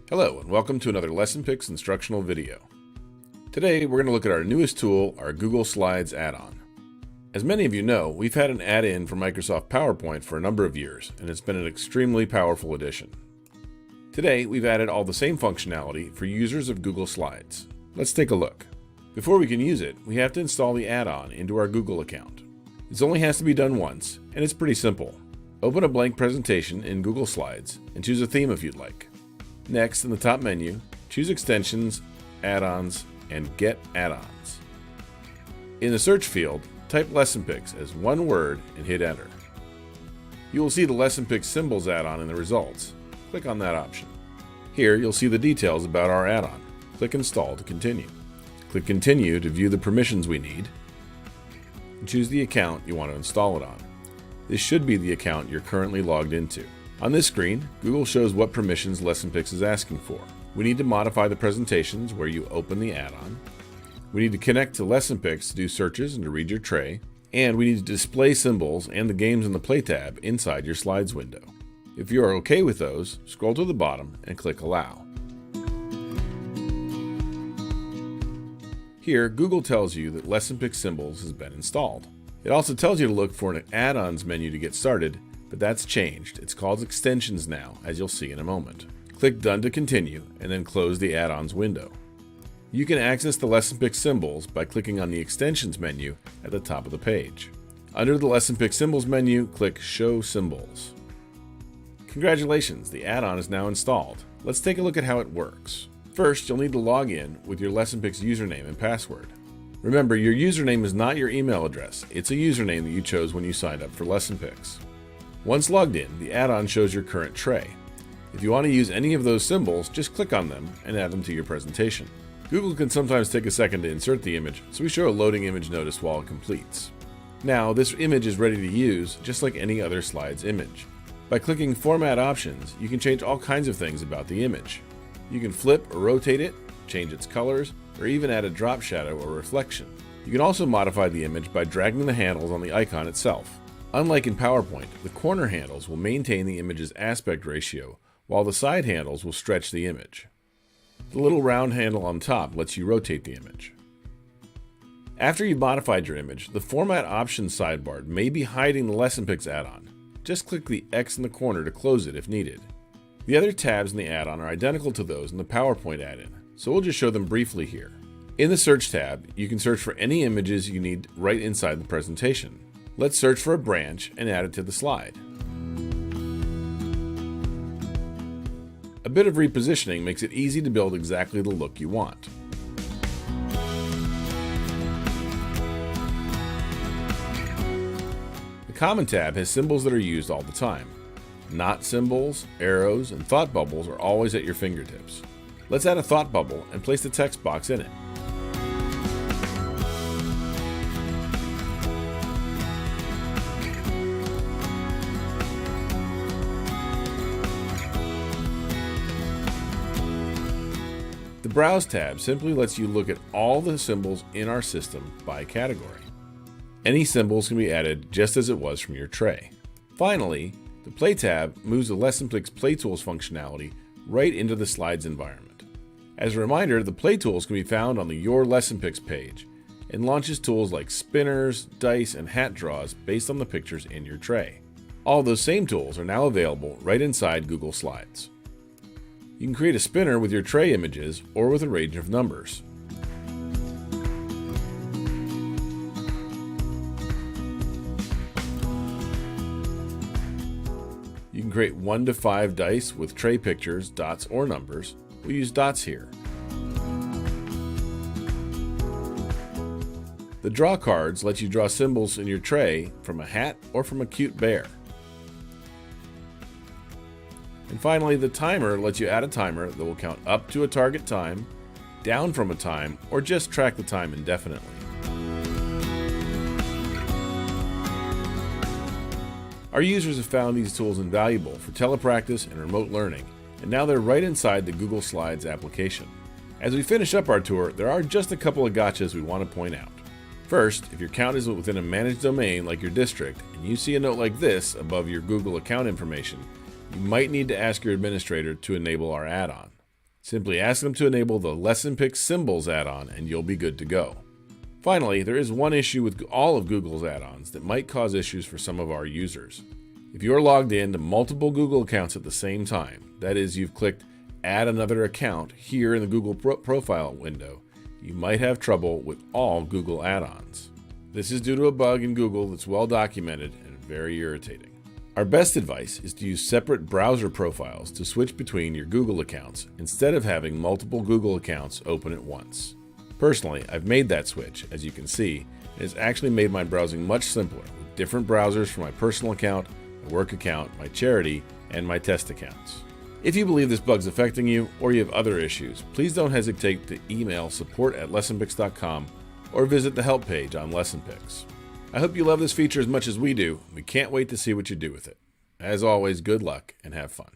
Hello and welcome to another LessonPix instructional video. Today we're going to look at our newest tool, our Google Slides add-on. As many of you know, we've had an add-in for Microsoft PowerPoint for a number of years, and it's been an extremely powerful addition. Today we've added all the same functionality for users of Google Slides. Let's take a look. Before we can use it, we have to install the add-on into our Google account. This only has to be done once, and it's pretty simple. Open a blank presentation in Google Slides and choose a theme if you'd like. Next, in the top menu, choose Extensions, Add-ons, and Get Add-ons. In the search field, type LessonPix as one word and hit Enter. You will see the LessonPix Symbols add-on in the results. Click on that option. Here, you'll see the details about our add-on. Click Install to continue. Click Continue to view the permissions we need, and choose the account you want to install it on. This should be the account you're currently logged into. On this screen, Google shows what permissions LessonPix is asking for. We need to modify the presentations where you open the add-on. We need to connect to LessonPix to do searches and to read your tray. And we need to display symbols and the games in the Play tab inside your Slides window. If you are okay with those, scroll to the bottom and click Allow. Here, Google tells you that LessonPix Symbols has been installed. It also tells you to look for an Add-ons menu to get started, but that's changed. It's called Extensions now, as you'll see in a moment. Click Done to continue, and then close the Add-ons window. You can access the LessonPix Symbols by clicking on the Extensions menu at the top of the page. Under the LessonPix Symbols menu, click Show Symbols. Congratulations, the add-on is now installed. Let's take a look at how it works. First, you'll need to log in with your LessonPix username and password. Remember, your username is not your email address. It's a username that you chose when you signed up for LessonPix. Once logged in, the add-on shows your current tray. If you want to use any of those symbols, just click on them and add them to your presentation. Google can sometimes take a second to insert the image, so we show a loading image notice while it completes. Now, this image is ready to use, just like any other Slides image. By clicking Format Options, you can change all kinds of things about the image. You can flip or rotate it, change its colors, or even add a drop shadow or reflection. You can also modify the image by dragging the handles on the icon itself. Unlike in PowerPoint, the corner handles will maintain the image's aspect ratio, while the side handles will stretch the image. The little round handle on top lets you rotate the image. After you've modified your image, the Format Options sidebar may be hiding the LessonPix add-on. Just click the X in the corner to close it if needed. The other tabs in the add-on are identical to those in the PowerPoint add-in, so we'll just show them briefly here. In the Search tab, you can search for any images you need right inside the presentation. Let's search for a branch and add it to the slide. A bit of repositioning makes it easy to build exactly the look you want. The Common tab has symbols that are used all the time. Not symbols, arrows, and thought bubbles are always at your fingertips. Let's add a thought bubble and place the text box in it. The Browse tab simply lets you look at all the symbols in our system by category. Any symbols can be added just as it was from your tray. Finally, the Play tab moves the LessonPix Play Tools functionality right into the Slides environment. As a reminder, the Play Tools can be found on the Your LessonPix page and launches tools like spinners, dice, and hat draws based on the pictures in your tray. All those same tools are now available right inside Google Slides. You can create a spinner with your tray images or with a range of numbers. You can create 1 to 5 dice with tray pictures, dots, or numbers. We'll use dots here. The Draw cards let you draw symbols in your tray from a hat or from a cute bear. And finally, the Timer lets you add a timer that will count up to a target time, down from a time, or just track the time indefinitely. Our users have found these tools invaluable for telepractice and remote learning, and now they're right inside the Google Slides application. As we finish up our tour, there are just a couple of gotchas we want to point out. First, if your account is within a managed domain like your district, and you see a note like this above your Google account information, you might need to ask your administrator to enable our add-on. Simply ask them to enable the LessonPix Symbols add-on and you'll be good to go. Finally, there is one issue with all of Google's add-ons that might cause issues for some of our users. If you're logged in to multiple Google accounts at the same time, that is, you've clicked Add Another Account here in the Google Profile window, you might have trouble with all Google add-ons. This is due to a bug in Google that's well documented and very irritating. Our best advice is to use separate browser profiles to switch between your Google accounts instead of having multiple Google accounts open at once. Personally, I've made that switch, as you can see, and it's actually made my browsing much simpler with different browsers for my personal account, my work account, my charity, and my test accounts. If you believe this bug's affecting you or you have other issues, please don't hesitate to email support@lessonpix.com or visit the help page on LessonPix. I hope you love this feature as much as we do. We can't wait to see what you do with it. As always, good luck and have fun.